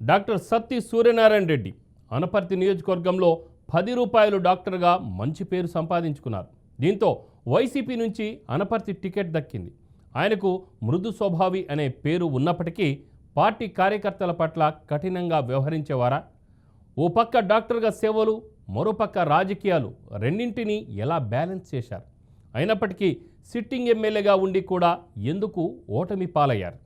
Doctor Satti Suryanarayana Reddy Anaparthi నియోజకవర్గంలో 10 రూపాయలు డాక్టర్గా మంచి పేరు సంపాదించుకున్నారు. దీంతో వైసీపీ నుంచి అనపర్తి టికెట్ దక్కింది. ఆయనకు మృదు స్వభావి అనే పేరు ఉన్నప్పటికీ పార్టీ కార్యకర్తల పట్ల కఠినంగా వ్యవహరించేవారా? ఓ పక్క డాక్టర్గా సేవలు, మరోపక్క రాజకీయాలు రెండింటినీ ఎలా బ్యాలెన్స్ చేశారు? అయినప్పటికీ సిట్టింగ్ ఎమ్మెల్యేగా ఉండి కూడా ఎందుకు ఓటమి పాలయ్యారు?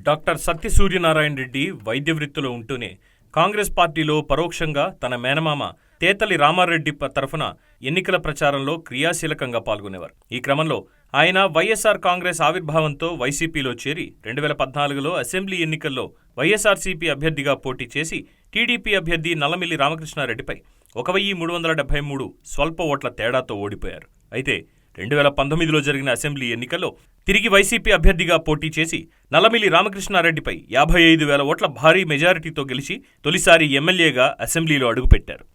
డాక్టర్ సత్తి సూర్యనారాయణ రెడ్డి వైద్య వృత్తిలో ఉంటూనే కాంగ్రెస్ పార్టీలో పరోక్షంగా తన మేనమామ తేతలి రామారెడ్డి తరఫున ఎన్నికల ప్రచారంలో క్రియాశీలకంగా పాల్గొనేవారు. ఈ క్రమంలో ఆయన వైఎస్ఆర్ కాంగ్రెస్ ఆవిర్భావంతో వైసీపీలో చేరి 2014లో అసెంబ్లీ ఎన్నికల్లో వైఎస్ఆర్సీపీ అభ్యర్థిగా పోటీ చేసి టీడీపీ అభ్యర్థి నల్లమిల్లి రామకృష్ణారెడ్డిపై 1333 స్వల్ప ఓట్ల తేడాతో ఓడిపోయారు. అయితే 2019లో జరిగిన అసెంబ్లీ ఎన్నికల్లో తిరిగి వైసీపీ అభ్యర్థిగా పోటీ చేసి నల్లమిల్లి రామకృష్ణారెడ్డిపై 55,000 ఓట్ల భారీ మెజారిటీతో గెలిచి తొలిసారి ఎమ్మెల్యేగా అసెంబ్లీలో అడుగుపెట్టారు.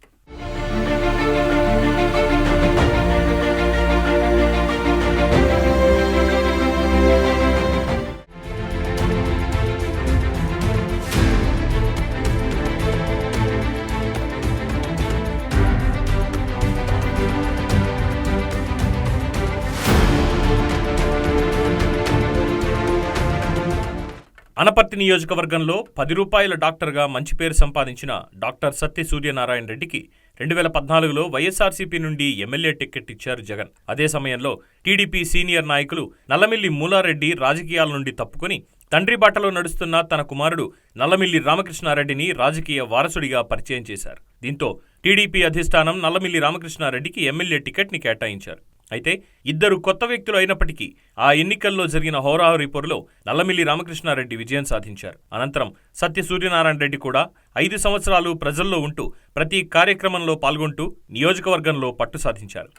అనపర్తి నియోజకవర్గంలో 10 రూపాయల డాక్టర్గా మంచి పేరు సంపాదించిన డాక్టర్ సత్తి సూర్యనారాయణ రెడ్డికి 2014లో వైఎస్ఆర్సీపీ నుండి ఎమ్మెల్యే టికెట్ ఇచ్చారు జగన్. అదే సమయంలో టీడీపీ సీనియర్ నాయకులు నల్లమిల్లి మూలారెడ్డి రాజకీయాల నుండి తప్పుకొని తండ్రి బాటలో నడుస్తున్న తన కుమారుడు నల్లమిల్లి రామకృష్ణారెడ్డిని రాజకీయ వారసుడిగా పరిచయం చేశారు. దీంతో టీడీపీ అధిష్టానం నల్లమిల్లి రామకృష్ణారెడ్డికి ఎమ్మెల్యే టికెట్ని కేటాయించారు. అయితే ఇద్దరు కొత్త వ్యక్తులు అయినప్పటికీ ఆ ఎన్నికల్లో జరిగిన హోరాహోరీ పోరులో నల్లమిల్లి రామకృష్ణారెడ్డి విజయం సాధించారు. అనంతరం సత్య సూర్యనారాయణ రెడ్డి కూడా 5 సంవత్సరాలు ప్రజల్లో ఉంటూ ప్రతి కార్యక్రమంలో పాల్గొంటూ నియోజకవర్గంలో పట్టు సాధించారు.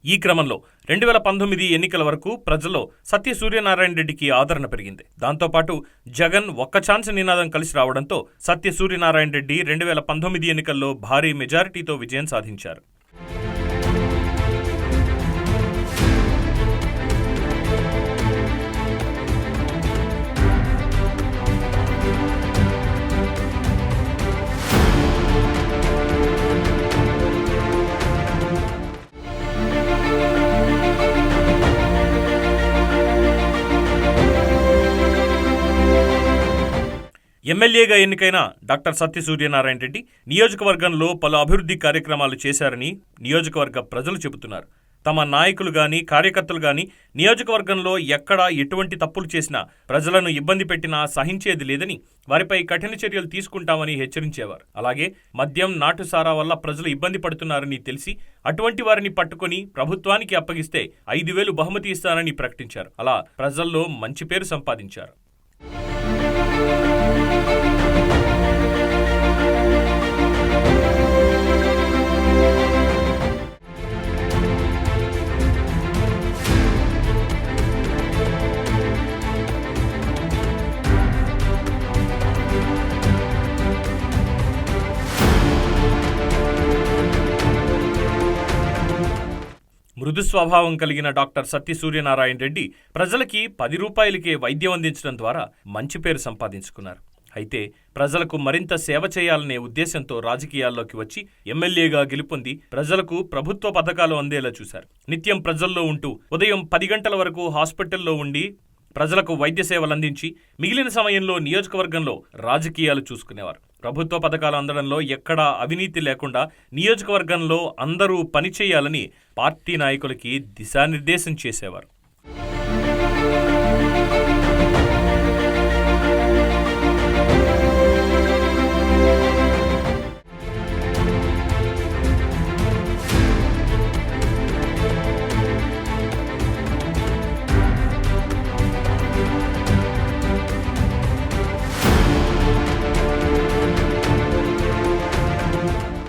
ఈ క్రమంలో 2019 ఎన్నికల వరకు ప్రజల్లో సత్య సూర్యనారాయణ రెడ్డికి ఆదరణ పెరిగింది. దాంతోపాటు జగన్ ఒక్క ఛాన్స్ నినాదం కలిసి రావడంతో సత్య సూర్యనారాయణ రెడ్డి 2019 ఎన్నికల్లో భారీ మెజారిటీతో విజయం సాధించారు. ఎమ్మెల్యేగా ఎన్నికైన డాక్టర్ సత్య సూర్యనారాయణ రెడ్డి నియోజకవర్గంలో పలు అభివృద్ధి కార్యక్రమాలు చేశారని నియోజకవర్గ ప్రజలు చెబుతున్నారు. తమ నాయకులు గాని కార్యకర్తలు గాని నియోజకవర్గంలో ఎక్కడా ఎటువంటి తప్పులు చేసినా ప్రజలను ఇబ్బంది పెట్టినా సహించేది లేదని, వారిపై కఠిన చర్యలు తీసుకుంటామని హెచ్చరించేవారు. అలాగే మద్యం నాటుసారా వల్ల ప్రజలు ఇబ్బంది పడుతున్నారని తెలిసి అటువంటి వారిని పట్టుకుని ప్రభుత్వానికి అప్పగిస్తే 5,000 బహుమతి ఇస్తానని ప్రకటించారు. అలా ప్రజల్లో మంచి పేరు సంపాదించారు. మృదు స్వభావం కలిగిన డాక్టర్ సత్తి సూర్యనారాయణ రెడ్డి ప్రజలకి 10 రూపాయలకే వైద్యం అందించడం ద్వారా మంచి పేరు సంపాదించుకున్నారు. అయితే ప్రజలకు మరింత సేవ చేయాలనే ఉద్దేశంతో రాజకీయాల్లోకి వచ్చి ఎమ్మెల్యేగా గెలుపొంది ప్రజలకు ప్రభుత్వ పథకాలు అందేలా చూశారు. నిత్యం ప్రజల్లో ఉంటూ ఉదయం 10 గంటల వరకు హాస్పిటల్లో ఉండి ప్రజలకు వైద్య సేవలు అందించి మిగిలిన సమయంలో నియోజకవర్గంలో రాజకీయాలు చూసుకునేవారు. ప్రభుత్వ పథకాలు అందడంలో ఎక్కడా అవినీతి లేకుండా నియోజకవర్గంలో అందరూ పనిచేయాలని పార్టీ నాయకులకి దిశానిర్దేశం చేసేవారు.